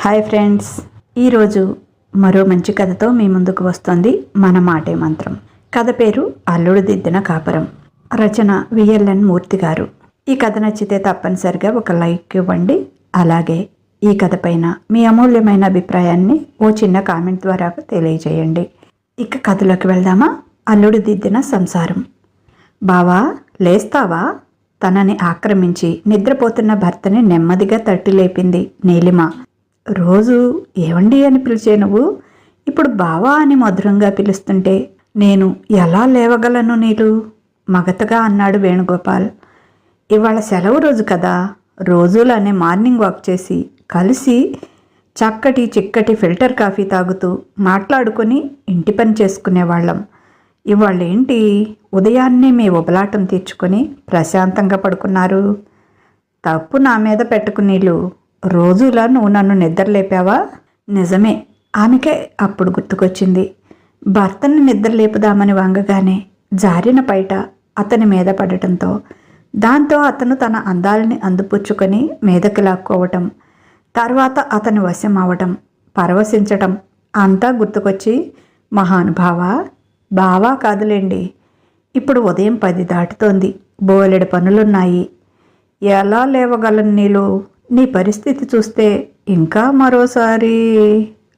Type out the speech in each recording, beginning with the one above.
Hi friends, ఈరోజు మరో మంచి కథతో మీ ముందుకు వస్తుంది మన మాటే మంత్రం. కథ పేరు అల్లుడు దిద్దిన కాపురం. రచన విఎల్ఎన్ మూర్తి గారు. ఈ కథ నచ్చితే తప్పనిసరిగా ఒక లైక్ ఇవ్వండి. అలాగే ఈ కథ పైన మీ అమూల్యమైన అభిప్రాయాన్ని ఓ చిన్న కామెంట్ ద్వారా తెలియజేయండి. ఇక కథలోకి వెళ్దామా? అల్లుడు దిద్దిన సంసారం. బావా, లేస్తావా? తనని ఆక్రమించి నిద్రపోతున్న భర్తని నెమ్మదిగా తట్టి లేపింది నీలిమ. రోజు ఏవండి అని పిలిచే నువ్వు ఇప్పుడు బావా అని మధురంగా పిలుస్తుంటే నేను ఎలా లేవగలను నీలు? మగతగా అన్నాడు వేణుగోపాల్. ఇవాళ సెలవు రోజు కదా, రోజులానే మార్నింగ్ వాక్ చేసి కలిసి చక్కటి చిక్కటి ఫిల్టర్ కాఫీ తాగుతూ మాట్లాడుకొని ఇంటి పని చేసుకునేవాళ్ళం. ఇవాళేంటి ఉదయాన్నే మీ ఉబలాటం తీర్చుకొని ప్రశాంతంగా పడుకున్నారు? తప్పు నా మీద పెట్టుకునేళ్ళు. రోజులా నువ్వు నన్ను నిద్రలేపావా? నిజమే. ఆమెకే అప్పుడు గుర్తుకొచ్చింది. భర్తను నిద్రలేపుదామని వంగగానే జారిన పైట అతని మీద పడటంతో దాంతో అతను తన అందాలని అందిపుచ్చుకొని మీదకి లాక్కోవటం, తర్వాత అతని వశం అవటం, పరవశించటం అంతా గుర్తుకొచ్చి మహానుభావా, బావా కాదులేండి, ఇప్పుడు ఉదయం 10 దాటుతోంది, బోలెడు పనులున్నాయి, ఎలా లేవగలను నీలో? నీ పరిస్థితి చూస్తే ఇంకా మరోసారి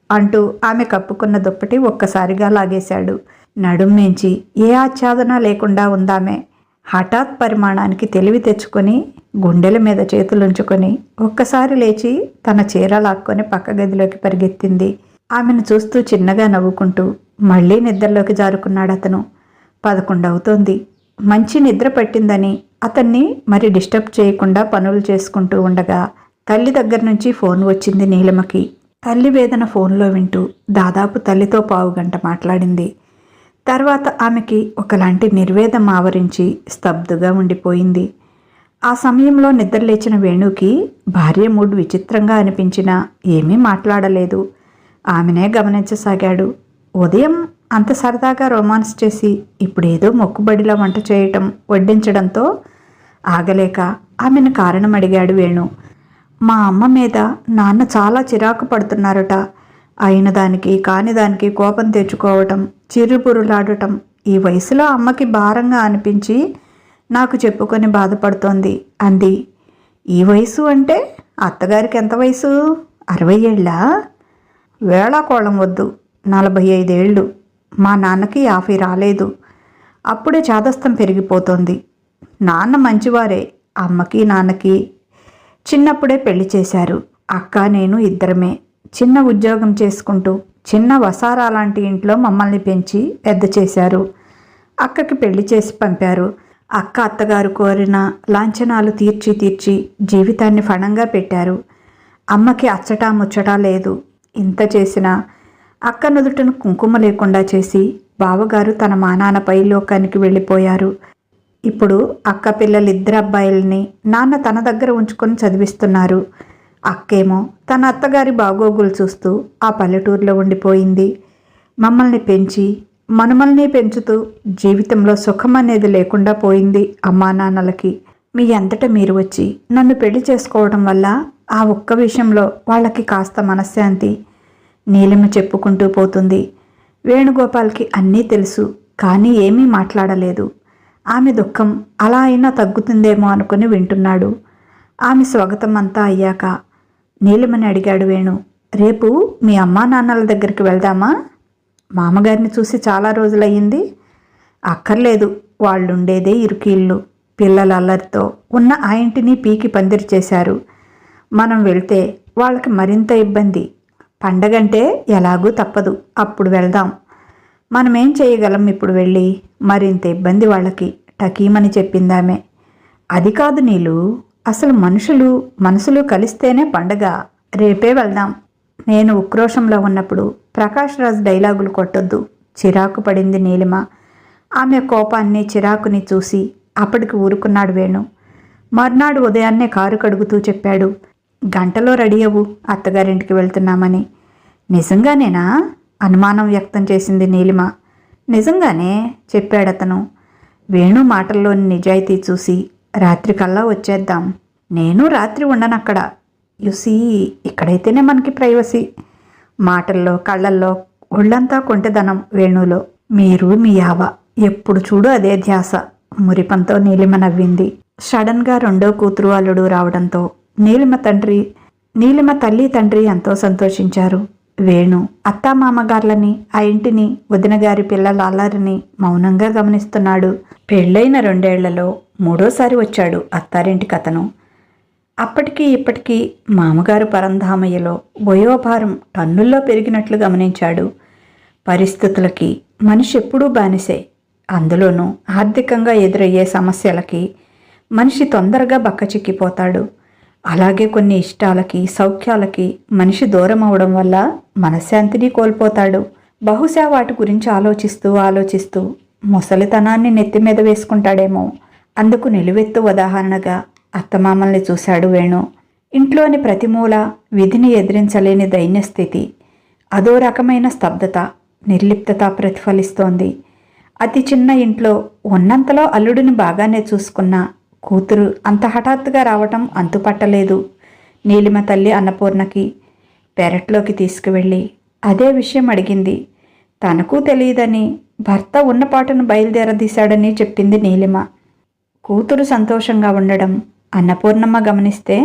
అంటూ ఆమె కప్పుకున్న దుప్పటి ఒక్కసారిగా లాగేశాడు. నడుంమించి ఏ ఆచ్ఛాదన లేకుండా ఉందామె. హఠాత్ పరిమాణానికి తెలివి తెచ్చుకొని గుండెల మీద చేతులుంచుకొని ఒక్కసారి లేచి తన చీర లాక్కొని పక్క గదిలోకి పరిగెత్తింది. ఆమెను చూస్తూ చిన్నగా నవ్వుకుంటూ మళ్ళీ నిద్రలోకి జారుకున్నాడు అతను. 11 అవుతోంది. మంచి నిద్ర పట్టిందని అతన్ని మరి డిస్టర్బ్ చేయకుండా పనులు చేసుకుంటూ ఉండగా తల్లి దగ్గర నుంచి ఫోన్ వచ్చింది నీలిమకి. తల్లి వేదన ఫోన్లో వింటూ దాదాపు తల్లితో పావుగంట మాట్లాడింది. తర్వాత ఆమెకి ఒకలాంటి నిర్వేదం ఆవరించి స్తబ్దుగా ఉండిపోయింది. ఆ సమయంలో నిద్రలేచిన వేణుకి భార్య మూడ్ విచిత్రంగా అనిపించినా ఏమీ మాట్లాడలేదు. ఆమెనే గమనించసాగాడు. ఉదయం అంత సరదాగా రొమాన్స్ చేసి ఇప్పుడేదో మొక్కుబడిలా వంట చేయటం వడ్డించడంతో ఆగలేక ఆమెను కారణం అడిగాడు వేణు. మా అమ్మ మీద నాన్న చాలా చిరాకు పడుతున్నారట. అయిన దానికి కాని దానికి కోపం తెచ్చుకోవటం, చిరుపురులాడటం ఈ వయసులో అమ్మకి భారంగా అనిపించి నాకు చెప్పుకొని బాధపడుతోంది అంది. ఈ వయసు అంటే అత్తగారికి ఎంత వయసు? 60 ఏళ్ళా? వేళాకోళం వద్దు, 45 ఏళ్ళు. మా నాన్నకి 50 రాలేదు. అప్పుడే చాదస్తం పెరిగిపోతోంది. నాన్న మంచివారే. అమ్మకి నాన్నకి చిన్నప్పుడే పెళ్లి చేశారు. అక్క నేను ఇద్దరమే. చిన్న ఉద్యోగం చేసుకుంటూ చిన్న వసారా లాంటి ఇంట్లో మమ్మల్ని పెంచి పెద్ద చేశారు. అక్కకి పెళ్లి చేసి పంపారు. అక్క అత్తగారు కోరిన లాంఛనాలు తీర్చి జీవితాన్ని ఫణంగా పెట్టారు. అమ్మకి అచ్చటా ముచ్చటా లేదు. ఇంత చేసినా అక్క నుదుటను కుంకుమ లేకుండా చేసి బావగారు తన మానాన్నపై లోకానికి వెళ్ళిపోయారు. ఇప్పుడు అక్క పిల్లలిద్దరు అబ్బాయిల్ని నాన్న తన దగ్గర ఉంచుకొని చదివిస్తున్నారు. అక్కేమో తన అత్తగారి బాగోగులు చూస్తూ ఆ పల్లెటూరులో ఉండిపోయింది. మమ్మల్ని పెంచి మనుమల్ని పెంచుతూ జీవితంలో సుఖం అనేది లేకుండా పోయింది అమ్మా నాన్నలకి. మీ అంతట మీరు వచ్చి నన్ను పెళ్లి చేసుకోవడం వల్ల ఆ ఒక్క విషయంలో వాళ్ళకి కాస్త మనశ్శాంతి. నీలిమ చెప్పుకుంటూ పోతుంది. వేణుగోపాల్కి అన్నీ తెలుసు, కానీ ఏమీ మాట్లాడలేదు. ఆమె దుఃఖం అలా అయినా తగ్గుతుందేమో అనుకుని వింటున్నాడు. ఆమె స్వాగతం అంతా అయ్యాక నీలిమని అడిగాడు వేణు. రేపు మీ అమ్మా నాన్నల దగ్గరికి వెళ్దామా? మామగారిని చూసి చాలా రోజులయ్యింది. అక్కర్లేదు, వాళ్ళుండేదే ఇరుకిళ్ళు. పిల్లల అల్లరితో ఉన్న ఆ ఇంటిని పీకి పందిరి చేశారు. మనం వెళ్తే వాళ్ళకి మరింత ఇబ్బంది. పండగంటే ఎలాగూ తప్పదు, అప్పుడు వెళ్దాం. మనమేం చేయగలం ఇప్పుడు వెళ్ళి? మరింత ఇబ్బంది వాళ్ళకి టకీమని చెప్పిందామె. అది కాదు నీలు, అసలు మనసులు కలిస్తేనే పండగ. రేపే వెళ్దాం. నేను ఉక్రోషంలో ఉన్నప్పుడు ప్రకాష్ రాజ్ డైలాగులు కొట్టొద్దు. చిరాకు పడింది నీలిమ. ఆమె కోపాన్ని చిరాకుని చూసి అప్పటికి ఊరుకున్నాడు వేణు. మర్నాడు ఉదయాన్నే కారు కడుగుతూ చెప్పాడు. గంటలో రెడీ అవ్వు, అత్తగారింటికి వెళ్తున్నామని. నిజంగానేనా? అనుమానం వ్యక్తం చేసింది నీలిమ. నిజంగానే చెప్పాడతను. వేణు మాటల్లోని నిజాయితీ చూసి రాత్రికల్లా వచ్చేద్దాం. నేను రాత్రి ఉండనక్కడ. యుసీ ఇక్కడైతేనే మనకి ప్రైవసీ. మాటల్లో కళ్ళల్లో ఒళ్ళంతా కొంటెదనం వేణులో. మీరు మీ యావ ఎప్పుడు చూడు అదే ధ్యాస. మురిపంతో నీలిమ నవ్వింది. సడన్గా రెండో కూతురు అల్లుడు రావడంతో నీలిమ తల్లి తండ్రి ఎంతో సంతోషించారు. వేణు అత్తామామగార్లని, ఆ ఇంటిని, వదినగారి పిల్లల అల్లరిని మౌనంగా గమనిస్తున్నాడు. పెళ్ళైన 2 ఏళ్లలో 3ఓసారి వచ్చాడు అత్తారింటికి అతను. అప్పటికీ ఇప్పటికీ మామగారు పరంధామయ్యలో వయోభారం టన్నుల్లో పెరిగినట్లు గమనించాడు. పరిస్థితులకి మనిషి ఎప్పుడూ బానిసే. అందులోనూ ఆర్థికంగా ఎదురయ్యే సమస్యలకి మనిషి తొందరగా బక్కచిక్కిపోతాడు. అలాగే కొన్ని ఇష్టాలకి, సౌఖ్యాలకి మనిషి దూరం అవడం వల్ల మనశ్శాంతిని కోల్పోతాడు. బహుశా వాటి గురించి ఆలోచిస్తూ ముసలితనాన్ని నెత్తిమీద వేసుకుంటాడేమో. అందుకు నిలువెత్తు ఉదాహరణగా అత్తమామల్ని చూశాడు వేణు. ఇంట్లోని ప్రతిమూల విధిని ఎదిరించలేని దైన్యస్థితి, అదో రకమైన స్తబ్దత, నిర్లిప్తత ప్రతిఫలిస్తోంది. అతి చిన్న ఇంట్లో ఉన్నంతలో అల్లుడిని బాగానే చూసుకున్న కూతురు అంత హఠాత్తుగా రావటం అంతుపట్టలేదు. నీలిమ తల్లి అన్నపూర్ణకి పెరట్లోకి తీసుకువెళ్ళి అదే విషయం అడిగింది. తనకు తెలియదని, భర్త ఉన్నపాటును బయలుదేరదీశాడని చెప్పింది నీలిమ. కూతురు సంతోషంగా ఉండడం అన్నపూర్ణమ్మ గమనిస్తే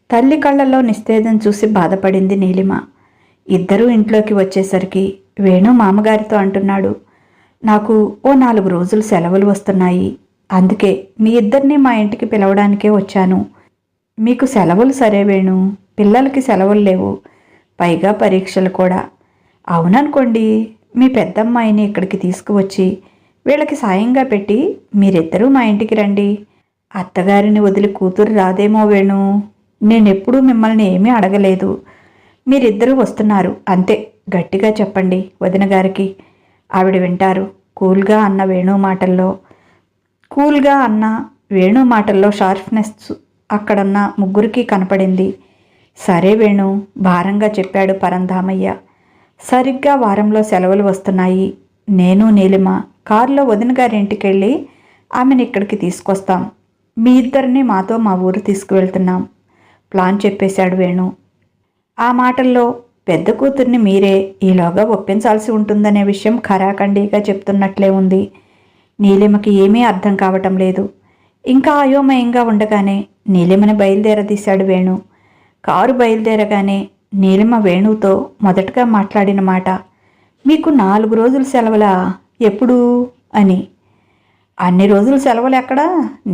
తల్లి కళ్ళల్లో నిస్తేజం చూసి బాధపడింది నీలిమ. ఇద్దరూ ఇంట్లోకి వచ్చేసరికి వేణు మామగారితో అంటున్నాడు, నాకు ఓ 4 రోజులు సెలవులు వస్తున్నాయి. అందుకే మీ ఇద్దరిని మా ఇంటికి పిలవడానికే వచ్చాను. మీకు సెలవులు సరే వేణు, పిల్లలకి సెలవులు లేవు, పైగా పరీక్షలు కూడా. అవుననుకోండి, మీ పెద్దమ్మాయిని ఇక్కడికి తీసుకువచ్చి వీళ్ళకి సాయంగా పెట్టి మీరిద్దరూ మా ఇంటికి రండి. అత్తగారిని వదిలి కూతురు రాదేమో వేణు. నేనెప్పుడూ మిమ్మల్ని ఏమీ అడగలేదు. మీరిద్దరూ వస్తున్నారు అంతే, గట్టిగా చెప్పండి వదిన గారికి, ఆవిడ వింటారు. కూల్గా అన్న వేణు మాటల్లో షార్ప్నెస్ అక్కడున్న ముగ్గురికి కనపడింది. సరే వేణు, భారంగా చెప్పాడు పరంధామయ్య. సరిగ్గా వారంలో సెలవులు వస్తున్నాయి. నేను నీలిమ కారులో వదిన గారి ఇంటికెళ్ళి ఆమెను ఇక్కడికి తీసుకొస్తాం. మీ ఇద్దరిని మాతో మా ఊరు తీసుకువెళ్తున్నాం. ప్లాన్ చెప్పేశాడు వేణు. ఆ మాటల్లో పెద్ద కూతుర్ని మీరే ఈలోగా ఒప్పించాల్సి ఉంటుందనే విషయం ఖరాఖండీగా చెప్తున్నట్లే ఉంది. నీలిమకి ఏమీ అర్థం కావటం లేదు. ఇంకా అయోమయంగా ఉండగానే నీలిమని బయలుదేరదీశాడు వేణు. కారు బయలుదేరగానే నీలిమ వేణుతో మొదటగా మాట్లాడిన మాట, మీకు 4 రోజులు సెలవులా? ఎప్పుడు అని. అన్ని రోజులు సెలవులు ఎక్కడా,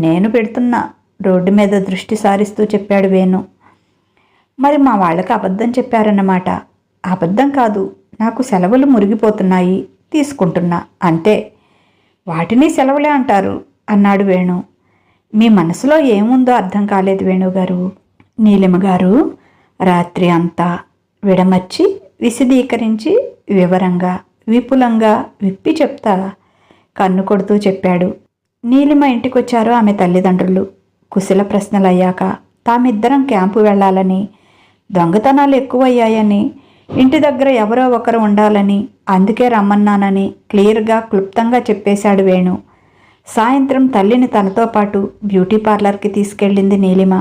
నేను పెడుతున్నా, రోడ్డు మీద దృష్టి సారిస్తూ చెప్పాడు వేణు. మరి మా వాళ్ళకి అబద్ధం చెప్పారన్నమాట. అబద్ధం కాదు, నాకు సెలవులు మురిగిపోతున్నాయి, తీసుకుంటున్నా అంతే. వాటిని సెలవులే అంటారు అన్నాడు వేణు. మీ మనసులో ఏముందో అర్థం కాలేదు వేణుగారు. నీలిమ గారు రాత్రి అంతా విడమర్చి విశదీకరించి వివరంగా విపులంగా విప్పి చెప్తా కన్ను కొడుతూ చెప్పాడు. నీలిమ ఇంటికొచ్చారు ఆమె తల్లిదండ్రులు. కుశల ప్రశ్నలయ్యాక తామిద్దరం క్యాంపు వెళ్ళాలని, దొంగతనాలు ఎక్కువయ్యాయని, ఇంటి దగ్గర ఎవరో ఒకరు ఉండాలని, అందుకే రమ్మన్నానని క్లియర్గా క్లుప్తంగా చెప్పేశాడు వేణు. సాయంత్రం తల్లిని తనతో పాటు బ్యూటీ పార్లర్కి తీసుకెళ్ళింది నీలిమ.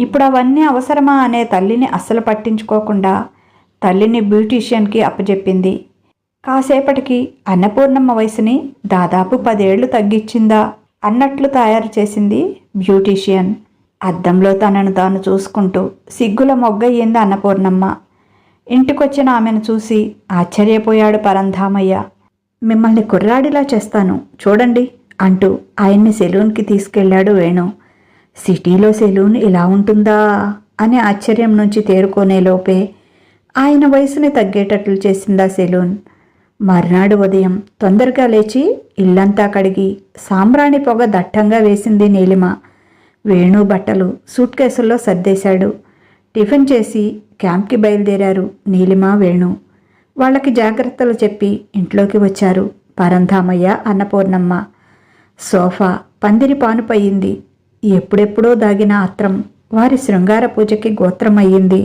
ఇప్పుడు అవన్నీ అవసరమా అనే తల్లిని అస్సలు పట్టించుకోకుండా తల్లిని బ్యూటీషియన్కి అప్పచెప్పింది. కాసేపటికి అన్నపూర్ణమ్మ వయసుని దాదాపు 10 ఏళ్లు తగ్గించిందా అన్నట్లు తయారు చేసింది బ్యూటీషియన్. అద్దంలో తనను తాను చూసుకుంటూ సిగ్గుల మొగ్గయ్యింది అన్నపూర్ణమ్మ. ఇంటికొచ్చిన ఆమెను చూసి ఆశ్చర్యపోయాడు పరంధామయ్య. మిమ్మల్ని కుర్రాడిలా చేస్తాను చూడండి అంటూ ఆయన్ని సెలూన్కి తీసుకెళ్లాడు వేణు. సిటీలో సెలూన్ ఇలా ఉంటుందా అని ఆశ్చర్యం నుంచి తేరుకునే లోపే ఆయన వయసుని తగ్గేటట్లు చేసిందా సెలూన్. మర్నాడు ఉదయం తొందరగా లేచి ఇల్లంతా కడిగి సాంబ్రాణి పొగ దట్టంగా వేసింది నీలిమ. వేణు బట్టలు సూట్ కేసుల్లో సర్దేశాడు. టిఫిన్ చేసి క్యాంప్కి బయలుదేరారు నీలిమ వేణు. వాళ్ళకి జాగ్రత్తలు చెప్పి ఇంట్లోకి వచ్చారు పరంధామయ్య అన్నపూర్ణమ్మ. సోఫా పందిరి పానుపయ్యింది. ఎప్పుడెప్పుడో దాగిన ఆత్రం వారి శృంగార పూజకి గోత్రమయ్యింది.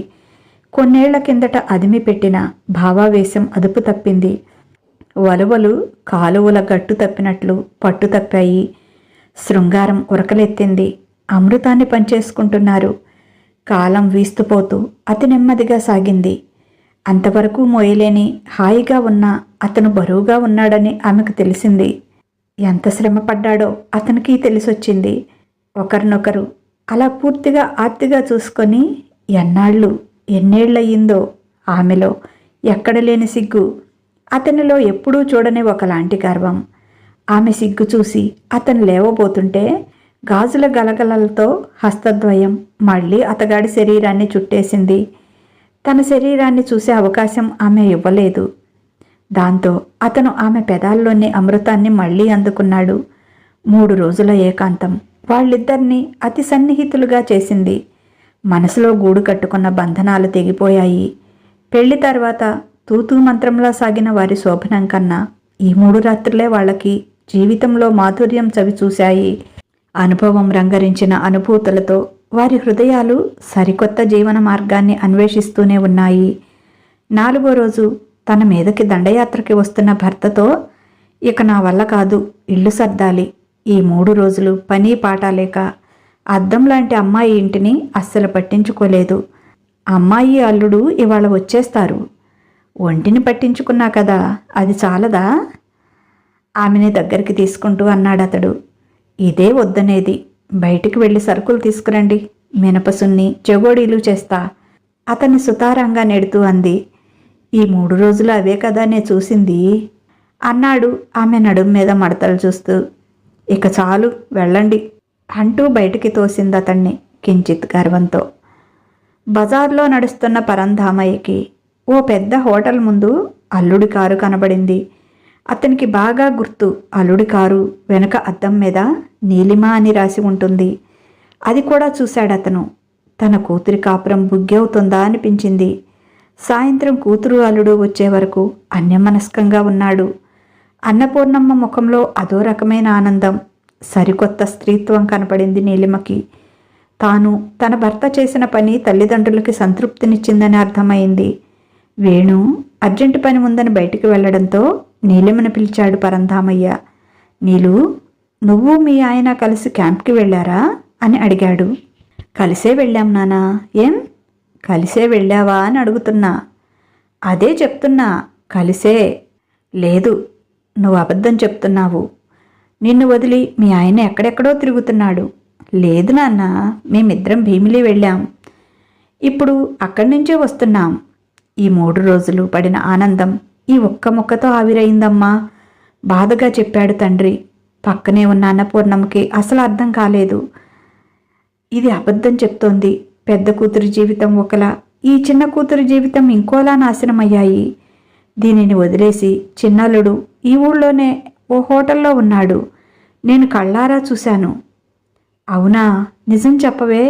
కొన్నేళ్ల కిందట అదిమి పెట్టిన భావావేశం అదుపు తప్పింది. వలువలు కాలువల గట్టు తప్పినట్లు పట్టు తప్పాయి. శృంగారం ఉరకలెత్తింది. అమృతాన్ని పంచేసుకుంటున్నారు. కాలం వీస్తుపోతూ అతి నెమ్మదిగా సాగింది. అంతవరకు మోయలేని హాయిగా ఉన్న అతను బరువుగా ఉన్నాడని ఆమెకు తెలిసింది. ఎంత శ్రమ పడ్డాడో అతనికి తెలిసొచ్చింది. ఒకరినొకరు అలా పూర్తిగా ఆర్తిగా చూసుకొని ఎన్నేళ్లయ్యిందో. ఆమెలో ఎక్కడ లేని సిగ్గు, అతనిలో ఎప్పుడూ చూడని ఒకలాంటి గర్వం. ఆమె సిగ్గు చూసి అతను లేవబోతుంటే గాజుల గలగలలతో హస్తద్వయం మళ్ళీ అతగాడి శరీరాన్ని చుట్టేసింది. తన శరీరాన్ని చూసే అవకాశం ఆమె ఇవ్వలేదు. దాంతో అతను ఆమె పెదాల్లోని అమృతాన్ని మళ్ళీ అందుకున్నాడు. 3 రోజుల ఏకాంతం వాళ్ళిద్దరినీ అతి సన్నిహితులుగా చేసింది. మనసులో గూడు కట్టుకున్న బంధనాలు తెగిపోయాయి. పెళ్లి తర్వాత తూతూ మంత్రంలా సాగిన వారి శోభనం కన్నా ఈ 3 రాత్రులే వాళ్ళకి జీవితంలో మాధుర్యం చవి చూశాయి. అనుభవం రంగరించిన అనుభూతులతో వారి హృదయాలు సరికొత్త జీవన మార్గాన్ని అన్వేషిస్తూనే ఉన్నాయి. 4వ రోజు తన మీదకి దండయాత్రకి వస్తున్న భర్తతో, ఇక నా వల్ల కాదు, ఇల్లు సర్దాలి. ఈ 3 రోజులు పని పాట లేక అద్దం లాంటి అమ్మాయి ఇంటిని అస్సలు పట్టించుకోలేదు. అమ్మాయి అల్లుడు ఇవాళ వచ్చేస్తారు. ఒంటిని పట్టించుకున్నా కదా, అది చాలదా? ఆమెని దగ్గరికి తీసుకుంటూ అన్నాడతడు. ఇదే వద్దనేది. బయటికి వెళ్ళి సరుకులు తీసుకురండి. మినపసున్ని చెగోడీలు చేస్తా. అతన్ని సుతారంగా నెడుతూ అంది. ఈ 3 రోజులు అవే కదా నే చూసింది అన్నాడు ఆమె నడుం మీద మడతలు చూస్తూ. ఇక చాలు, వెళ్ళండి అంటూ బయటికి తోసింది అతన్ని కించిత్ గర్వంతో. బజార్లో నడుస్తున్న పరంధామయ్యకి ఓ పెద్ద హోటల్ ముందు అల్లుడి కారు కనబడింది. అతనికి బాగా గుర్తు. అల్లుడి కారు వెనుక అద్దం మీద నీలిమ అని రాసి ఉంటుంది. అది కూడా చూశాడతను. తన కూతురి కాపురం బుగ్గవుతుందా అనిపించింది. సాయంత్రం కూతురు అల్లుడు వచ్చే వరకు అన్యమనస్కంగా ఉన్నాడు. అన్నపూర్ణమ్మ ముఖంలో అదో రకమైన ఆనందం, సరికొత్త స్త్రీత్వం కనపడింది నీలిమకి. తాను తన భర్త చేసిన పని తల్లిదండ్రులకి సంతృప్తినిచ్చిందని అర్థమైంది. వేణు అర్జెంటు పని ఉందని బయటికి వెళ్లడంతో నీలిమను పిలిచాడు పరంధామయ్య. నీలు, నువ్వు మీ ఆయన కలిసి క్యాంప్కి వెళ్ళారా అని అడిగాడు. కలిసే వెళ్ళాం నానా. ఏం కలిసే వెళ్ళావా అని అడుగుతున్నా. అదే చెప్తున్నా, కలిసే. లేదు, నువ్వు అబద్ధం చెప్తున్నావు. నిన్ను వదిలి మీ ఆయన ఎక్కడెక్కడో తిరుగుతున్నాడు. లేదు నాన్న, మేమిద్దరం భీమిలి వెళ్ళాం. ఇప్పుడు అక్కడి నుంచే వస్తున్నాం. ఈ 3 రోజులు పడిన ఆనందం ఈ ఒక్క ముక్కతో ఆవిరైందమ్మా, బాధగా చెప్పాడు తండ్రి. పక్కనే ఉన్న అన్నపూర్ణమ్మకి అసలు అర్థం కాలేదు. ఇది అబద్ధం చెప్తోంది. పెద్ద కూతురి జీవితం ఒకలా, ఈ చిన్న కూతురి జీవితం ఇంకోలా నాశనమయ్యాయి. దీనిని వదిలేసి చిన్నల్లుడు ఈ ఊళ్ళోనే ఓ హోటల్లో ఉన్నాడు. నేను కళ్ళారా చూశాను. అవునా, నిజం చెప్పవే?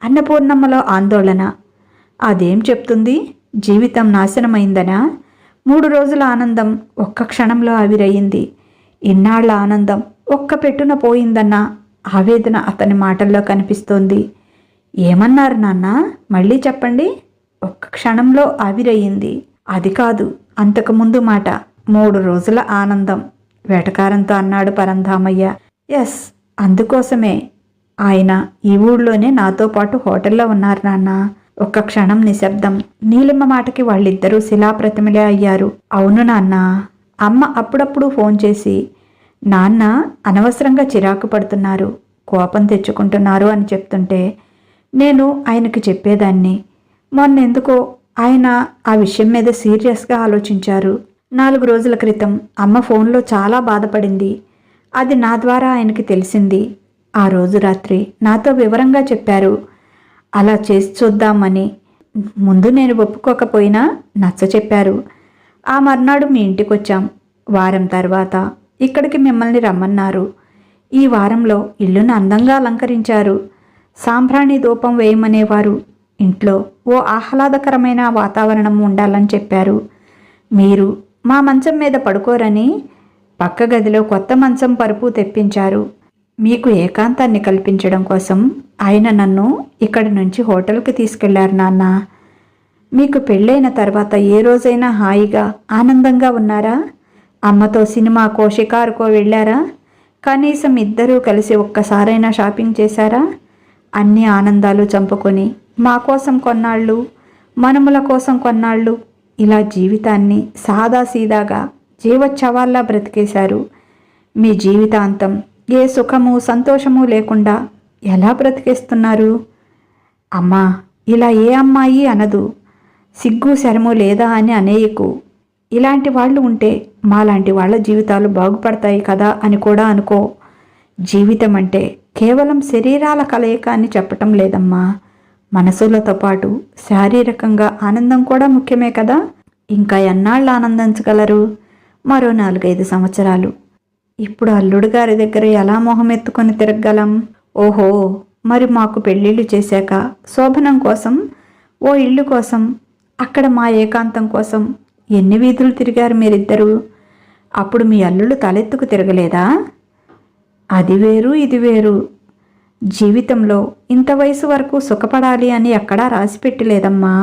అన్నపూర్ణమ్మలో ఆందోళన. అదేం చెప్తుంది? జీవితం నాశనమైందనా? 3 రోజుల ఆనందం ఒక్క క్షణంలో ఆవిరయ్యింది. ఇన్నాళ్ల ఆనందం ఒక్క పెట్టున పోయిందన్న ఆవేదన అతని మాటల్లో కనిపిస్తోంది. ఏమన్నారు నాన్న? మళ్ళీ చెప్పండి. ఒక్క క్షణంలో ఆవిరయ్యింది. అది కాదు, అంతకుముందు మాట. 3 రోజుల ఆనందం వెటకారంతో అన్నాడు పరంధామయ్య. ఎస్, అందుకోసమే ఆయన ఈ ఊళ్ళోనే నాతో పాటు హోటల్లో ఉన్నారు నాన్న. ఒక్క క్షణం నిశ్శబ్దం. నీలిమ మాటకి వాళ్ళిద్దరూ శిలాప్రతిమలే అయ్యారు. అవును నాన్న. అమ్మ అప్పుడప్పుడు ఫోన్ చేసి నాన్న అనవసరంగా చిరాకు పడుతున్నారు, కోపం తెచ్చుకుంటున్నారు అని చెప్తుంటే నేను ఆయనకి చెప్పేదాన్ని. మొన్నెందుకో ఆయన ఆ విషయం మీద సీరియస్గా ఆలోచించారు. 4 రోజుల క్రితం అమ్మ ఫోన్లో చాలా బాధపడింది. అది నా ద్వారా ఆయనకి తెలిసింది. ఆ రోజు రాత్రి నాతో వివరంగా చెప్పారు. అలా చేసి చూద్దామని. ముందు నేను ఒప్పుకోకపోయినా నచ్చ చెప్పారు. ఆ మర్నాడు మీ ఇంటికొచ్చాం. వారం తర్వాత ఇక్కడికి మిమ్మల్ని రమ్మన్నారు. ఈ వారంలో ఇల్లును అందంగా అలంకరించారు. సాంబ్రాణి ధూపం వేయమనేవారు. ఇంట్లో ఓ ఆహ్లాదకరమైన వాతావరణం ఉండాలని చెప్పారు. మీరు మా మంచం మీద పడుకోరని పక్క గదిలో కొత్త మంచం పరుపు తెప్పించారు. మీకు ఏకాంతాన్ని కల్పించడం కోసం ఆయన నన్ను ఇక్కడి నుంచి హోటల్కి తీసుకెళ్లారు నాన్న. మీకు పెళ్ళైన తర్వాత ఏ రోజైనా హాయిగా ఆనందంగా ఉన్నారా? అమ్మతో సినిమాకో షికారుకో వెళ్ళారా? కనీసం ఇద్దరూ కలిసి ఒక్కసారైనా షాపింగ్ చేశారా? అన్ని ఆనందాలు చంపుకొని మా కోసం కొన్నాళ్ళు, మనుమల కోసం కొన్నాళ్ళు, ఇలా జీవితాన్ని సాదాసీదాగా జీవోత్సవాల్లా బ్రతికేశారు. మీ జీవితాంతం ఏ సుఖము సంతోషము లేకుండా ఎలా బ్రతికేస్తున్నారు? అమ్మా, ఇలా ఏ అమ్మాయి అనదు. సిగ్గు శరము లేదా అని అనేయకు. ఇలాంటి వాళ్ళు ఉంటే మాలాంటి వాళ్ళ జీవితాలు బాగుపడతాయి కదా అని కూడా అనుకో. జీవితం అంటే కేవలం శరీరాల కలయిక అని చెప్పటం లేదమ్మా. మనసులతో పాటు శారీరకంగా ఆనందం కూడా ముఖ్యమే కదా. ఇంకా ఎన్నాళ్ళు ఆనందించగలరు? మరో 4-5 సంవత్సరాలు. ఇప్పుడు అల్లుడు గారి దగ్గర ఎలా మొహం ఎత్తుకొని తిరగగలం? ఓహో, మరి మాకు పెళ్ళిళ్ళు చేశాక శోభనం కోసం, ఓ ఇల్లు కోసం, అక్కడ మా ఏకాంతం కోసం ఎన్ని వీధులు తిరిగారు మీరిద్దరూ? అప్పుడు మీ అల్లుడు తలెత్తుకు తిరగలేదా? అది వేరు, ఇది వేరు. జీవితంలో ఇంత వయసు వరకు సుఖపడాలి అని ఎక్కడా రాసిపెట్టలేదమ్మా.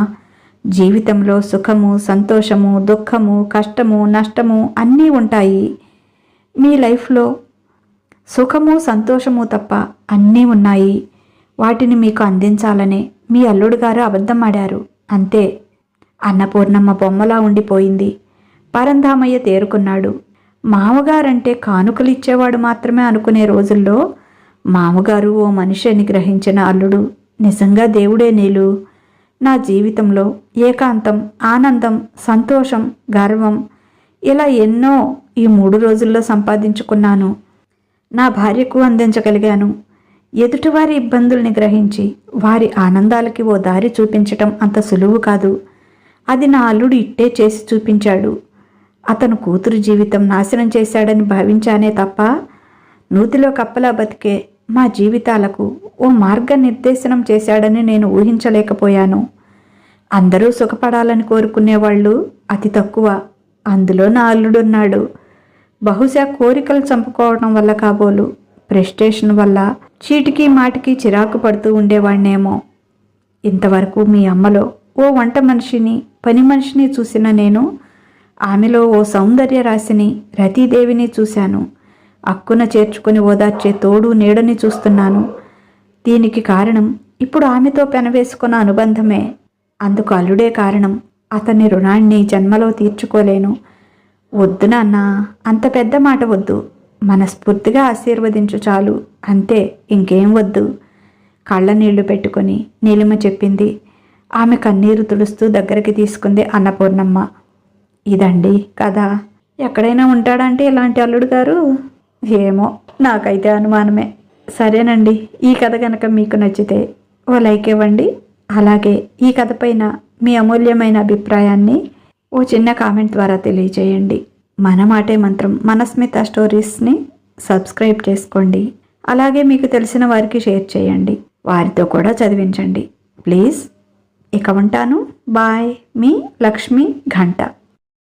జీవితంలో సుఖము, సంతోషము, దుఃఖము, కష్టము, నష్టము అన్నీ ఉంటాయి. మీ లైఫ్లో సుఖము, సంతోషము తప్ప అన్నీ ఉన్నాయి. వాటిని మీకు అందించాలనే మీ అల్లుడు గారు అబద్ధం ఆడారు, అంతే. అన్నపూర్ణమ్మ బొమ్మలా ఉండిపోయింది. పరంధామయ్య తేరుకున్నాడు. మామగారంటే కానుకలు ఇచ్చేవాడు మాత్రమే అనుకునే రోజుల్లో మామగారు ఓ మనిషి అని గ్రహించిన అల్లుడు నిజంగా దేవుడే. నీలు నా జీవితంలో ఏకాంతం, ఆనందం, సంతోషం, గర్వం ఇలా ఎన్నో ఈ 3 రోజుల్లో సంపాదించుకున్నాను. నా భార్యకు అందించగలిగాను. ఎదుటివారి ఇబ్బందుల్ని గ్రహించి వారి ఆనందాలకి ఓ దారి చూపించటం అంత సులువు కాదు. అది నా అల్లుడు ఇట్టే చేసి చూపించాడు. అతను కూతురు జీవితం నాశనం చేశాడని భావించానే తప్ప నూతిలో కప్పలా బతికే మా జీవితాలకు ఓ మార్గనిర్దేశనం చేశాడని నేను ఊహించలేకపోయాను. అందరూ సుఖపడాలని కోరుకునేవాళ్ళు అతి తక్కువ. అందులో నా అల్లుడున్నాడు. బహుశా కోరికలు చంపుకోవడం వల్ల కాబోలు, ప్రెస్టేషన్ వల్ల చీటికి మాటికి చిరాకు పడుతూ ఉండేవాణ్ణేమో. ఇంతవరకు మీ అమ్మలో ఓ వంట మనిషిని, పని మనిషిని చూసిన నేను ఆమెలో ఓ సౌందర్య రాశిని, రతీదేవిని చూశాను. అక్కున చేర్చుకుని ఓదార్చే తోడు నీడని చూస్తున్నాను. దీనికి కారణం ఇప్పుడు ఆమెతో పెనవేసుకున్న అనుబంధమే. అందుకు అల్లుడే కారణం. అతని రుణాన్ని జన్మలో తీర్చుకోలేను. వద్దు నాన్న, అంత పెద్ద మాట వద్దు. మనస్ఫూర్తిగా ఆశీర్వదించు చాలు, అంతే, ఇంకేం వద్దు. కళ్ళ నీళ్లు పెట్టుకొని నీలిమ చెప్పింది. ఆమె కన్నీరు తుడుస్తూ దగ్గరికి తీసుకుంది అన్నపూర్ణమ్మ. ఇదండి కథ. ఎక్కడైనా ఉంటాడంటే ఇలాంటి అల్లుడు గారు? ఏమో, నాకైతే అనుమానమే. సరేనండి, ఈ కథ కనుక మీకు నచ్చితే ఓ లైక్ ఇవ్వండి. అలాగే ఈ కథ పైన మీ అమూల్యమైన అభిప్రాయాన్ని ఓ చిన్న కామెంట్ ద్వారా తెలియజేయండి. మన మాటే మంత్రం మనస్మిత స్టోరీస్ని సబ్స్క్రైబ్ చేసుకోండి. అలాగే మీకు తెలిసిన వారికి షేర్ చేయండి. వారితో కూడా చదివించండి ప్లీజ్. ఇక ఉంటాను. బాయ్. మీ లక్ష్మి ఘంట.